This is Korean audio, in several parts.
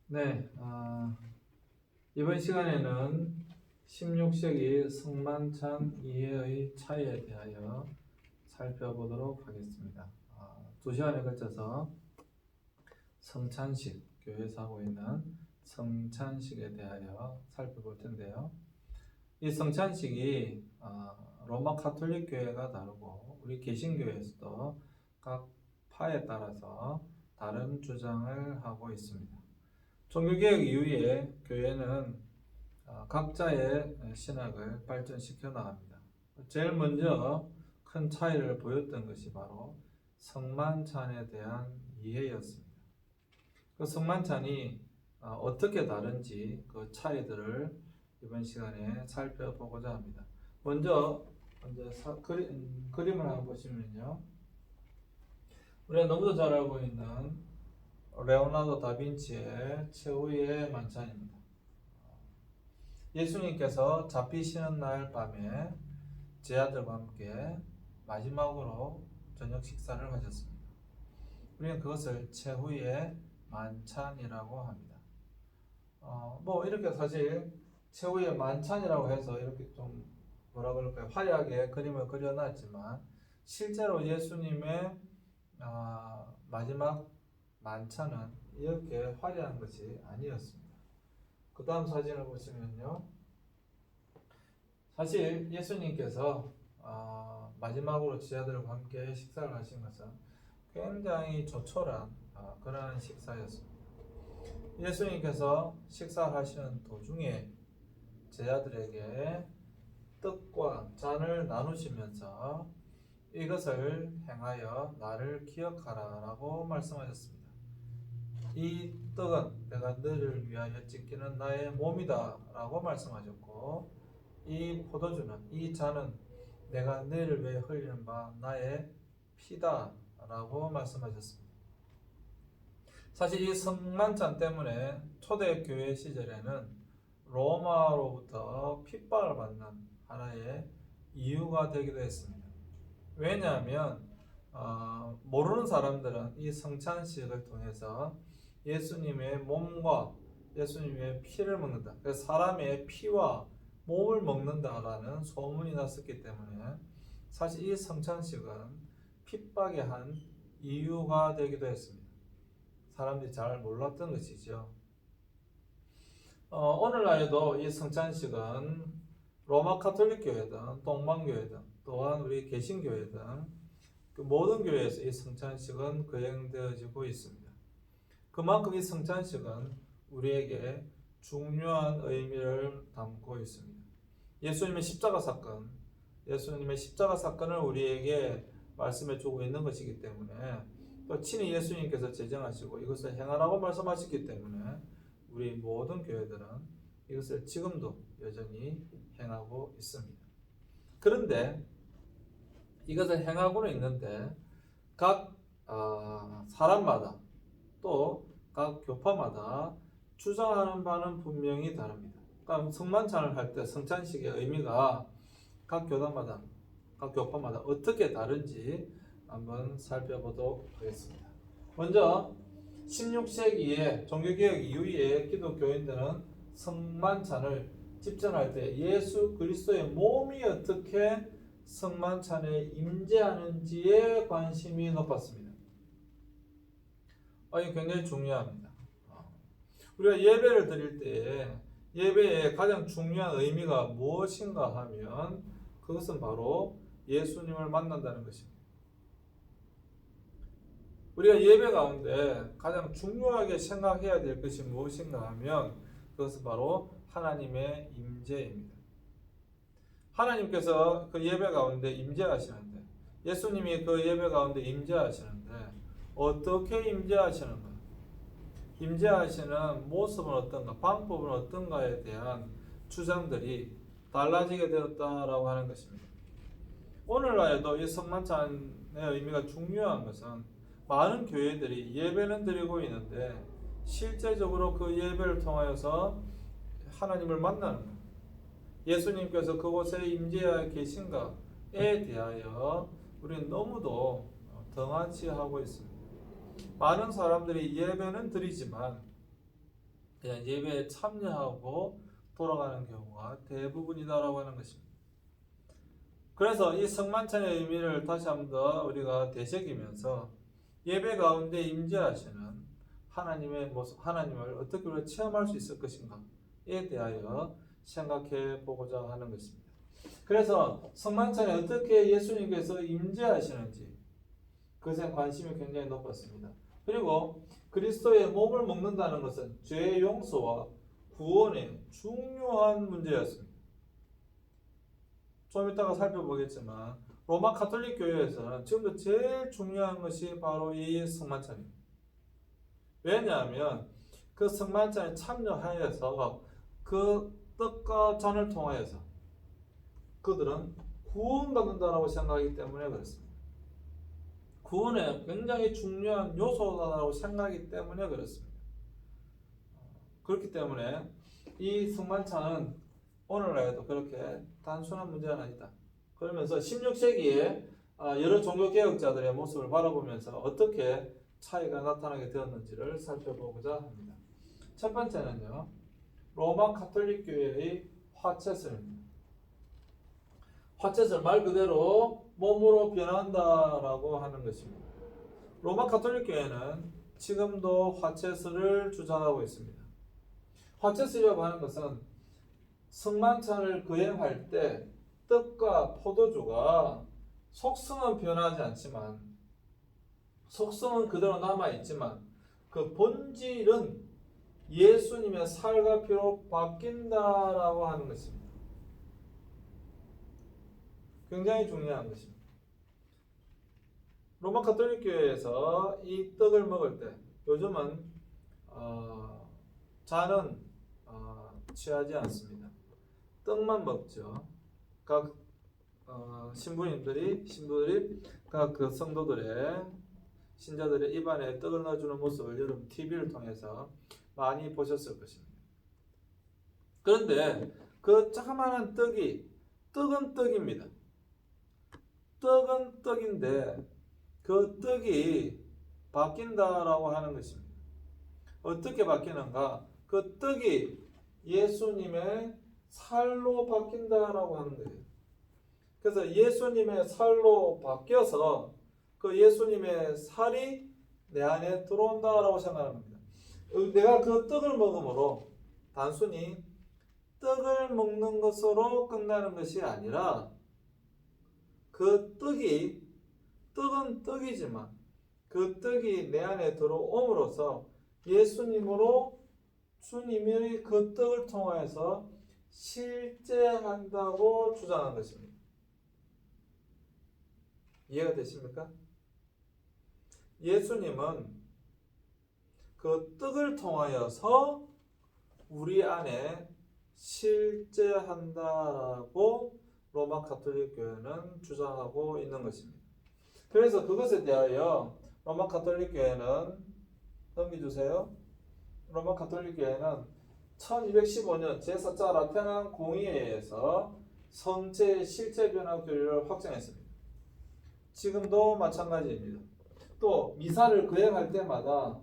네, 이번 시간에는 16세기 성만찬 이해의 차이에 대하여 살펴보도록 하겠습니다. 2시간에 걸쳐서 성찬식, 교회에서 하고 있는 성찬식에 대하여 살펴볼 텐데요. 이 성찬식이 로마 가톨릭 교회가 다르고 우리 개신교에서도 각 파에 따라서 다른 주장을 하고 있습니다. 종교개혁 이후에 교회는 각자의 신학을 발전시켜 나갑니다. 제일 먼저 큰 차이를 보였던 것이 바로 성만찬에 대한 이해였습니다. 그 성만찬이 어떻게 다른지 그 차이들을 이번 시간에 살펴보고자 합니다. 먼저 그림을 한번 보시면요. 우리가 너무도 잘 알고 있는 레오나르도 다빈치의 최후의 만찬입니다. 예수님께서 잡히시는 날 밤에 제자들과 함께 마지막으로 저녁 식사를 하셨습니다. 우리는 그것을 최후의 만찬이라고 합니다. 이렇게 사실 최후의 만찬이라고 해서 이렇게 좀 뭐라 그럴까요? 화려하게 그림을 그려놨지만 실제로 예수님의 마지막 만찬은 이렇게 화려한 것이 아니었습니다. 그 다음 사진을 보시면요. 사실 예수님께서 마지막으로 제자들과 함께 식사를 하신 것은 굉장히 조촐한 그러한 식사였습니다. 예수님께서 식사하시는 도중에 제자들에게 떡과 잔을 나누시면서 이것을 행하여 나를 기억하라 라고 말씀하셨습니다. 이 떡은 내가 너를 위하여 찢기는 나의 몸이다 라고 말씀하셨고, 이 포도주는, 이 잔은 내가 너를 위해 흘리는 바 나의 피다 라고 말씀하셨습니다. 사실 이 성만찬 때문에 초대교회 시절에는 로마로부터 핍박을 받는 하나의 이유가 되기도 했습니다. 왜냐하면 모르는 사람들은 이 성찬식을 통해서 예수님의 몸과 예수님의 피를 먹는다. 그래서 사람의 피와 몸을 먹는다라는 소문이 났었기 때문에 사실 이 성찬식은 핍박의 한 이유가 되기도 했습니다. 사람들이 잘 몰랐던 것이죠. 오늘날에도 이 성찬식은 로마 가톨릭 교회든 동방교회든 또한 우리 개신교회든 그 모든 교회에서 이 성찬식은 거행되어지고 있습니다. 그만큼 이 성찬식은 우리에게 중요한 의미를 담고 있습니다. 예수님의 십자가 사건을 우리에게 말씀해 주고 있는 것이기 때문에 또 친히 예수님께서 제정하시고 이것을 행하라고 말씀하셨기 때문에 우리 모든 교회들은 이것을 지금도 여전히 행하고 있습니다. 그런데 이것을 행하고는 있는데 각 사람마다 또 각 교파마다 주장하는 바는 분명히 다릅니다. 그러니까 성만찬을 할 때 성찬식의 의미가 각 교단마다 각 교파마다 어떻게 다른지 한번 살펴보도록 하겠습니다. 먼저 16세기에 종교개혁 이후에 기독교인들은 성만찬을 집전할 때 예수 그리스도의 몸이 어떻게 성만찬에 임재하는지에 관심이 높았습니다. 이게 굉장히 중요합니다. 우리가 예배를 드릴 때 예배의 가장 중요한 의미가 무엇인가 하면 그것은 바로 예수님을 만난다는 것입니다. 우리가 예배 가운데 가장 중요하게 생각해야 될 것이 무엇인가 하면 그것은 바로 하나님의 임재입니다. 하나님께서 그 예배 가운데 임재하시는데 예수님이 그 예배 가운데 임재하시는데 어떻게 임재하시는가? 임재하시는 모습은 어떤가? 방법은 어떤가에 대한 주장들이 달라지게 되었다라고 하는 것입니다. 오늘날에도 이 성만찬의 의미가 중요한 것은 많은 교회들이 예배는 드리고 있는데 실제적으로 그 예배를 통하여서 하나님을 만나는 것, 예수님께서 그곳에 임재하여 계신가에 대하여 우리는 너무도 등한시하고 있습니다. 많은 사람들이 예배는 드리지만 그냥 예배에 참여하고 돌아가는 경우가 대부분이다라고 하는 것입니다. 그래서 이 성만찬의 의미를 다시 한번 더 우리가 되새기면서 예배 가운데 임재하시는 하나님의 모습, 하나님을 어떻게 우리가 체험할 수 있을 것인가에 대하여 생각해 보고자 하는 것입니다. 그래서 성만찬에 어떻게 예수님께서 임재하시는지 그것에 관심이 굉장히 높았습니다. 그리고 그리스도의 몸을 먹는다는 것은 죄의 용서와 구원의 중요한 문제였습니다. 좀 이따가 살펴보겠지만 로마 가톨릭 교회에서는 지금도 제일 중요한 것이 바로 이 성만찬입니다. 왜냐하면 그 성만찬에 참여하여서 그 떡과 잔을 통하여서 그들은 구원받는다라고 생각하기 때문에 그렇습니다. 구원의 굉장히 중요한 요소다라고 생각하기 때문에 그렇습니다. 그렇기 때문에 이 성만찬은 오늘날에도 그렇게 단순한 문제는 아니다. 그러면서 16세기에 여러 종교개혁자들의 모습을 바라보면서 어떻게 차이가 나타나게 되었는지를 살펴보고자 합니다. 첫 번째는요, 로마 가톨릭 교회의 화채술입니다. 화채술 말 그대로 몸으로 변한다라고 하는 것입니다. 로마 가톨릭 교회는 지금도 화채술을 주장하고 있습니다. 화채술이라고 하는 것은 성만찬을 거행할 때 떡과 포도주가 속성은 변하지 않지만 속성은 그대로 남아있지만 그 본질은 예수님의 살과 피로 바뀐다라고 하는 것입니다. 굉장히 중요한 것입니다. 로마 가톨릭 교회에서 이 떡을 먹을 때 요즘은 잔은 취하지 않습니다. 떡만 먹죠. 각 신부들이 각 그 성도들의 신자들의 입안에 떡을 넣어주는 모습을 여러분 TV를 통해서 많이 보셨을 것입니다. 그런데 그 조그마한 떡은 떡입니다. 떡은 떡인데 그 떡이 바뀐다라고 하는 것입니다. 어떻게 바뀌는가? 그 떡이 예수님의 살로 바뀐다라고 하는 거예요. 그래서 예수님의 살로 바뀌어서 그 예수님의 살이 내 안에 들어온다라고 생각합니다. 내가 그 떡을 먹음으로 단순히 떡을 먹는 것으로 끝나는 것이 아니라 그 떡은 떡이지만 그 떡이 내 안에 들어옴으로써 예수님으로 주님이 그 떡을 통하여서 실제한다고 주장한 것입니다. 이해가 되십니까? 예수님은 그 떡을 통하여서 우리 안에 실제한다라고 로마 가톨릭 교회는 주장하고 있는 것입니다. 그래서 그것에 대하여 로마 가톨릭 교회는 넘겨주세요. 로마 가톨릭 교회는 1215년 제4차 라테란 공의회에 의해서 성체의 실제 변화 교리를 확정했습니다. 지금도 마찬가지입니다. 또 미사를 거행할 때마다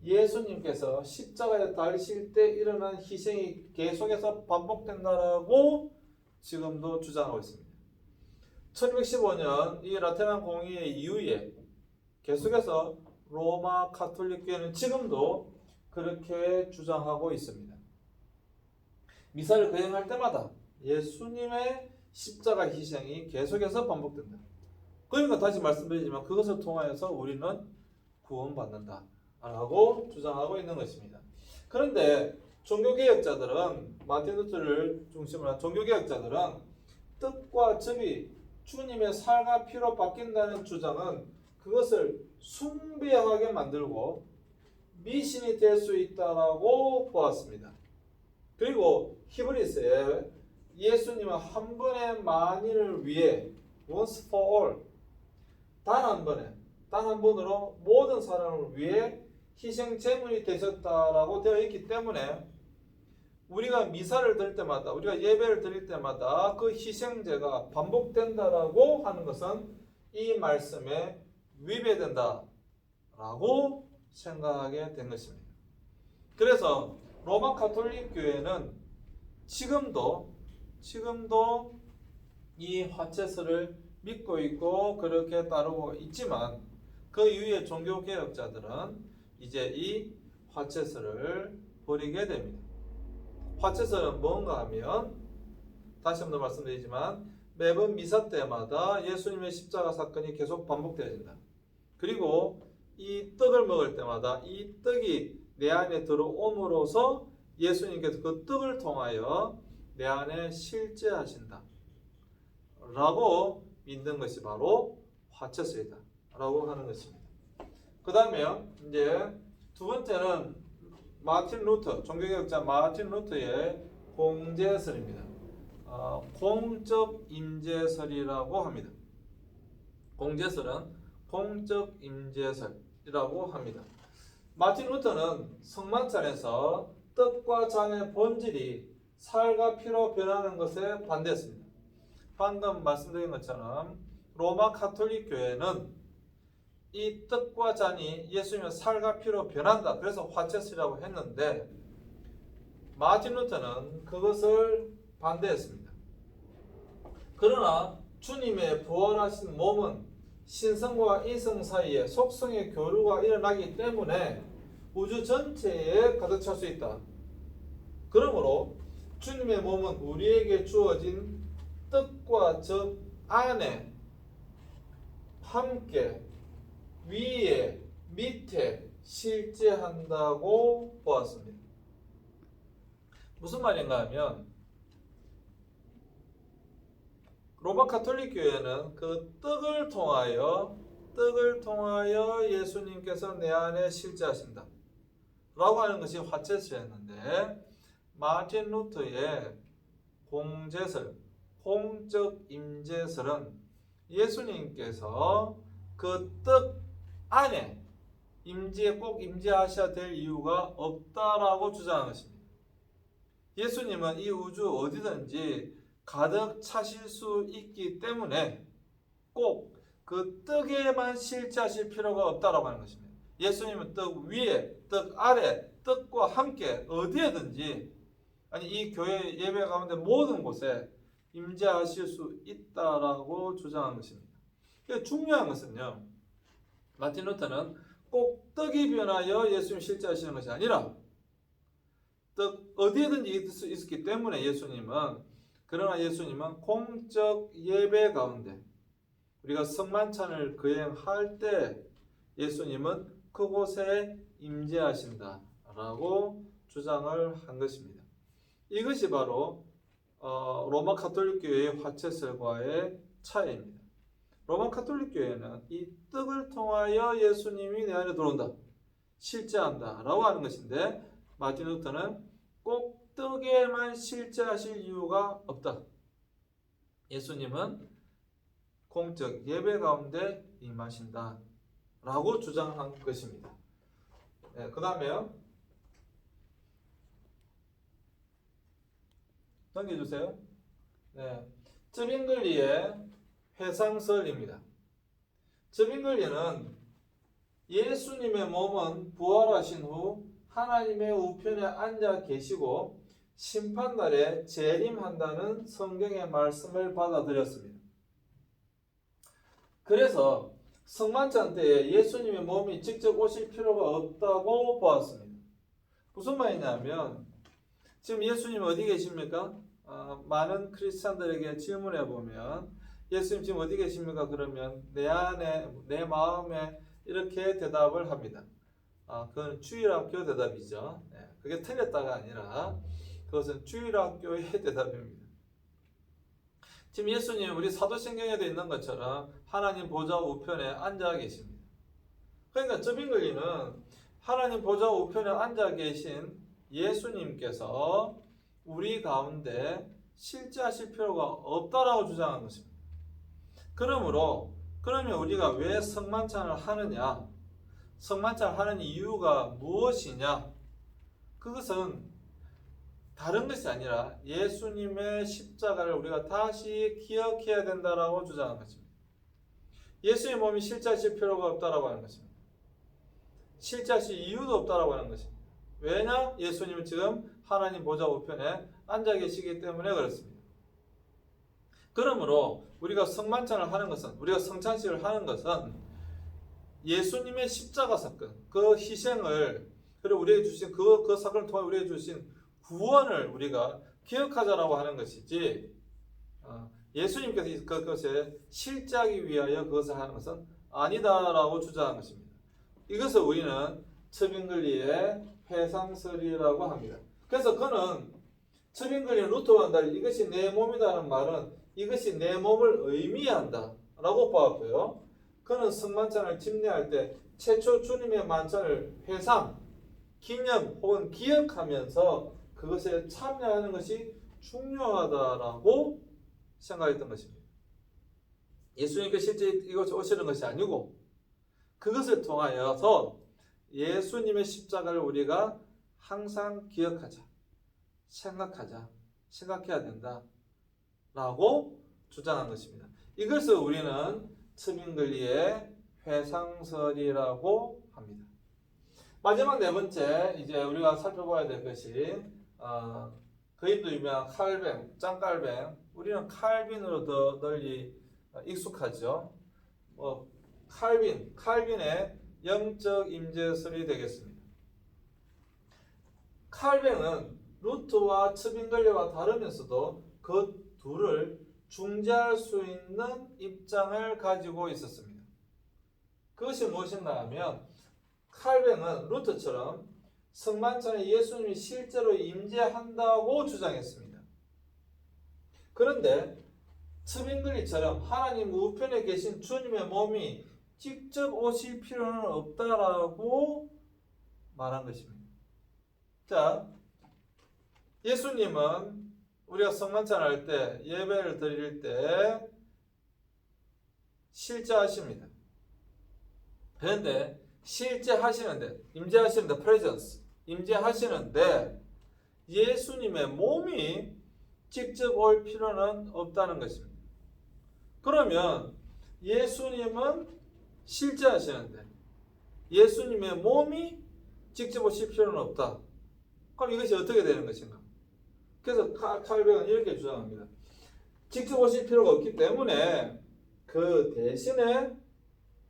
예수님께서 십자가에 달리실 때 일어난 희생이 계속해서 반복된다라고 지금도 주장하고 있습니다. 1215년 이 라테란 공의회 이후에 계속해서 로마 가톨릭 교회는 지금도 그렇게 주장하고 있습니다. 미사를 거행할 때마다 예수님의 십자가 희생이 계속해서 반복된다. 그러니까 다시 말씀드리지만 그것을 통하여서 우리는 구원받는다 라고 주장하고 있는 것입니다. 그런데 종교개혁자들은 마틴 루터를 중심으로 한 종교개혁자들은 떡과 즙이 주님의 살과 피로 바뀐다는 주장은 그것을 숭배하게 만들고 미신이 될 수 있다라고 보았습니다. 그리고 히브리서에 예수님은 한 번의 만인을 위해 once for all 단 한 번으로 모든 사람을 위해 희생 제물이 되셨다라고 되어 있기 때문에 우리가 미사를 드릴 때마다 우리가 예배를 드릴 때마다 그 희생제가 반복된다라고 하는 것은 이 말씀에 위배된다라고 생각하게 된 것입니다. 그래서 로마 가톨릭 교회는 지금도 이 화채설을 믿고 있고 그렇게 따르고 있지만 그 이후에 종교 개혁자들은 이제 이 화채설을 버리게 됩니다. 화채설은 뭔가 하면 다시 한번 말씀드리지만 매번 미사 때마다 예수님의 십자가 사건이 계속 반복되어진다. 그리고 이 떡을 먹을 때마다 이 떡이 내 안에 들어옴으로써 예수님께서 그 떡을 통하여 내 안에 실제하신다 라고 믿는 것이 바로 화채설이다 라고 하는 것입니다. 그 다음에 이제 두 번째는 마틴 루터, 종교개혁자 마틴 루터의 공제설입니다. 공적 임재설이라고 합니다. 공제설은 공적 임재설이라고 합니다. 마틴 루터는 성만찬에서 떡과 잔의 본질이 살과 피로 변하는 것에 반대했습니다. 방금 말씀드린 것처럼 로마 가톨릭 교회는 이 떡과 잔이 예수님의 살과 피로 변한다. 그래서 화채설이라고 했는데 마틴 루터는 그것을 반대했습니다. 그러나 주님의 부활하신 몸은 신성과 인성 사이에 속성의 교류가 일어나기 때문에 우주 전체에 가득 찰 수 있다. 그러므로 주님의 몸은 우리에게 주어진 떡과 젖 안에 함께 위에 밑에 실제한다고 보았습니다. 무슨 말인가 하면 로마 가톨릭 교회는 그 떡을 통하여 예수님께서 내 안에 실제하신다 라고 하는 것이 화채설이었는데 마틴 루터의 공제설, 공적 임재설은 예수님께서 그 떡 안에 꼭 임재하셔야 될 이유가 없다라고 주장한 것입니다. 예수님은 이 우주 어디든지 가득 차실 수 있기 때문에 꼭 그 떡에만 실제하실 필요가 없다라고 하는 것입니다. 예수님은 떡 위에, 떡 아래, 떡과 함께 어디에든지 아니 이 교회 예배 가운데 모든 곳에 임재하실 수 있다라고 주장한 것입니다. 중요한 것은요, 마틴 루터는 꼭 떡이 변하여 예수님 실제하시는 것이 아니라 떡 어디에든지 있을 수 있었기 때문에 그러나 예수님은 공적 예배 가운데 우리가 성만찬을 거행할 때 예수님은 그곳에 임재하신다라고 주장을 한 것입니다. 이것이 바로 로마 가톨릭 교회의 화채설과의 차이입니다. 로마 가톨릭 교회는 이 떡을 통하여 예수님이 내 안에 들어온다, 실제한다 라고 하는 것인데 마틴 루터는 꼭 떡에만 실제하실 이유가 없다. 예수님은 공적 예배 가운데 임하신다 라고 주장한 것입니다. 네, 그 다음에요. 넘겨주세요. 네, 쯔빙글리의 회상설입니다. 쯔빙글리는 예수님의 몸은 부활하신 후 하나님의 우편에 앉아 계시고 심판날에 재림한다는 성경의 말씀을 받아들였습니다. 그래서 성만찬 때에 예수님의 몸이 직접 오실 필요가 없다고 보았습니다. 무슨 말이냐면 지금 예수님 어디 계십니까? 많은 크리스찬들에게 질문해 보면 예수님 지금 어디 계십니까? 그러면 내 안에, 내 마음에 이렇게 대답을 합니다. 그건 주일학교 대답이죠. 네, 그게 틀렸다가 아니라 그것은 주일학교의 대답입니다. 지금 예수님 우리 사도신경에도 있는 것처럼 하나님 보좌 우편에 앉아 계십니다. 그러니까 쯔빙글리는 하나님 보좌 우편에 앉아 계신 예수님께서 우리 가운데 실제하실 필요가 없다라고 주장한 것입니다. 그러면 우리가 왜 성만찬을 하느냐? 성만찬을 하는 이유가 무엇이냐? 그것은 다른 것이 아니라 예수님의 십자가를 우리가 다시 기억해야 된다라고 주장한 것입니다. 예수의 몸이 실제하실 필요가 없다라고 하는 것입니다. 실제하실 이유도 없다라고 하는 것입니다. 왜냐? 예수님은 지금 하나님 보좌 우편에 앉아 계시기 때문에 그렇습니다. 그러므로 우리가 성만찬을 하는 것은, 우리가 성찬식을 하는 것은 예수님의 십자가 사건, 그 희생을, 그리고 우리에게 주신 그 사건을 통해 우리에게 주신 구원을 우리가 기억하자라고 하는 것이지, 예수님께서 그것에 실제하기 위하여 그것을 하는 것은 아니다라고 주장한 것입니다. 이것을 우리는 첩인글리의 회상설이라고 합니다. 그래서 그는 첩인글리 루터와는 달리 이것이 내 몸이라는 말은 이것이 내 몸을 의미한다 라고 보았고요. 그는 성만찬을 집례할 때 최초 주님의 만찬을 회상, 기념 혹은 기억하면서 그것에 참여하는 것이 중요하다라고 생각했던 것입니다. 예수님께서 실제 이곳에 오시는 것이 아니고 그것을 통하여서 예수님의 십자가를 우리가 항상 기억하자, 생각해야 된다 라고 주장한 것입니다. 이것을 우리는 첩인글리의 회상설이라고 합니다. 마지막 네 번째, 이제 우리가 살펴봐야 될 것이 그림도 유명한 칼뱅, 짱칼뱅. 우리는 칼빈으로 더 널리 익숙하죠. 칼빈의 영적 임재설이 되겠습니다. 칼뱅은 루트와 첩인글리와 다르면서도 그 둘을 중재할 수 있는 입장을 가지고 있었습니다. 그것이 무엇인가 하면 칼뱅은 루터처럼 성만찬에 예수님이 실제로 임재한다고 주장했습니다. 그런데 첩인글리처럼 하나님 우편에 계신 주님의 몸이 직접 오실 필요는 없다라고 말한 것입니다. 자, 예수님은 우리가 성만찬을 할 때, 예배를 드릴 때 실제하십니다. 그런데 실제하시는데, 임재하시는데, presence, 임재하시는데 예수님의 몸이 직접 올 필요는 없다는 것입니다. 그러면 예수님은 실제하시는데 예수님의 몸이 직접 오실 필요는 없다. 그럼 이것이 어떻게 되는 것인가? 그래서 칼뱅은 이렇게 주장합니다. 직접 오실 필요가 없기 때문에 그 대신에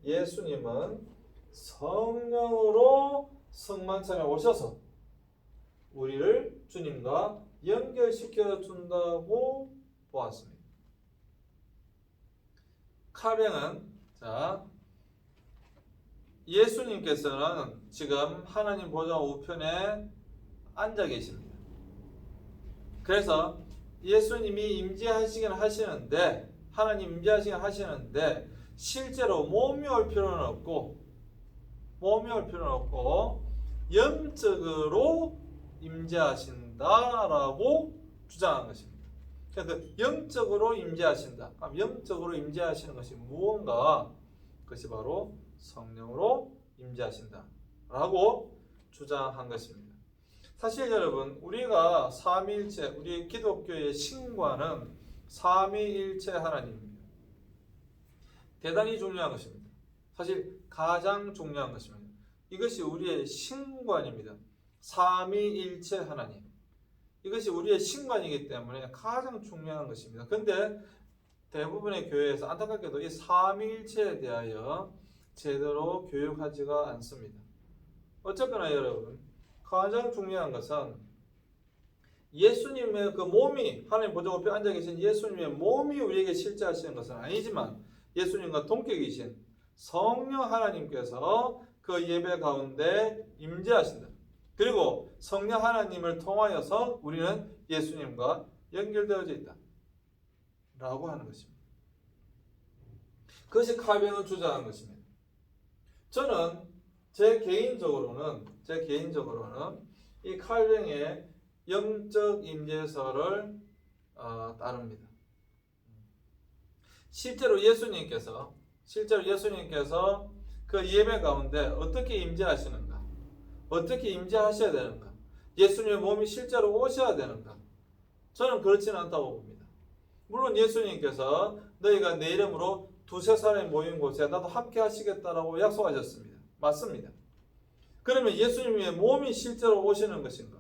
예수님은 성령으로 성만찬에 오셔서 우리를 주님과 연결시켜 준다고 보았습니다. 칼뱅은 예수님께서는 지금 하나님 보좌 우편에 앉아 계십니다. 그래서 예수님이 임재하시긴 하시는데, 하나님 임재하시긴 하시는데 실제로 몸이 올 필요는 없고 영적으로 임재하신다라고 주장한 것입니다. 그러니까 영적으로 임재하신다. 그럼 영적으로 임재하시는 것이 무언가? 그것이 바로 성령으로 임재하신다라고 주장한 것입니다. 사실 여러분, 우리가 삼위일체, 우리 기독교의 신과는 삼위일체 하나님입니다. 대단히 중요한 것입니다. 사실 가장 중요한 것입니다. 이것이 우리의 신관입니다. 삼위일체 하나님. 이것이 우리의 신관이기 때문에 가장 중요한 것입니다. 그런데 대부분의 교회에서 안타깝게도 이 삼위일체에 대하여 제대로 교육하지가 않습니다. 어쨌거나 여러분, 가장 중요한 것은 예수님의 그 몸이, 하나님 보좌 우편에 앉아 계신 예수님의 몸이 우리에게 실제하시는 것은 아니지만 예수님과 동격이신 성령 하나님께서 그 예배 가운데 임재하신다. 그리고 성령 하나님을 통하여서 우리는 예수님과 연결되어져 있다 라고 하는 것입니다. 그것이 칼뱅은 주장한 것입니다. 저는 제 개인적으로는 이 칼뱅의 영적 임재설을 따릅니다. 실제로 예수님께서 그 예배 가운데 어떻게 임재하시는가? 어떻게 임재하셔야 되는가? 예수님의 몸이 실제로 오셔야 되는가? 저는 그렇지는 않다고 봅니다. 물론 예수님께서 너희가 내 이름으로 두세 사람이 모인 곳에 나도 함께 하시겠다라고 약속하셨습니다. 맞습니다. 그러면 예수님의 몸이 실제로 오시는 것인가?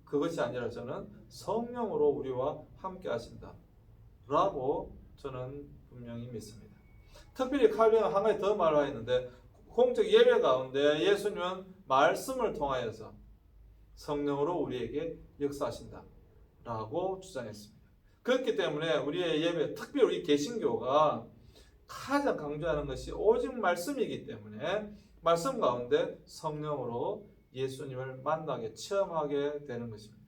그것이 아니라 저는 성령으로 우리와 함께 하신다 라고 저는 분명히 믿습니다. 특별히 칼빈은 한 가지 더 말하였는데, 공적 예배 가운데 예수님은 말씀을 통하여서 성령으로 우리에게 역사하신다 라고 주장했습니다. 그렇기 때문에 우리의 예배, 특별히 우리 개신교가 가장 강조하는 것이 오직 말씀이기 때문에 말씀 가운데 성령으로 예수님을 만나게 체험하게 되는 것입니다.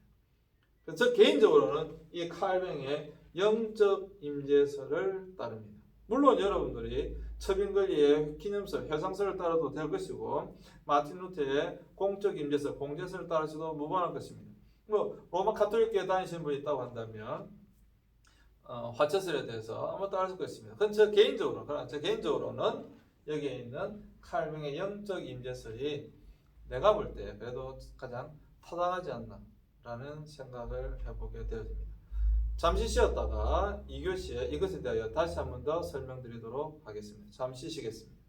그래서 저 개인적으로는 이 칼뱅의 영적 임재설을 따릅니다. 물론 여러분들이 첩인글리의 기념설, 회상설을 따라도 될 것이고, 마틴 루터의 공적 임재설, 공제설을 따라서도 무방할 것입니다. 뭐 로마 가톨릭교회 다니시는 분이 있다고 한다면 화채설에 대해서 아마 따를 것입니다. 그건 그러나 저 개인적으로는 여기에 있는 칼뱅의 영적 임재설이 내가 볼 때 그래도 가장 타당하지 않나라는 생각을 해보게 되어집니다. 잠시 쉬었다가 2교시에 이것에 대하여 다시 한 번 더 설명드리도록 하겠습니다. 잠시 쉬겠습니다.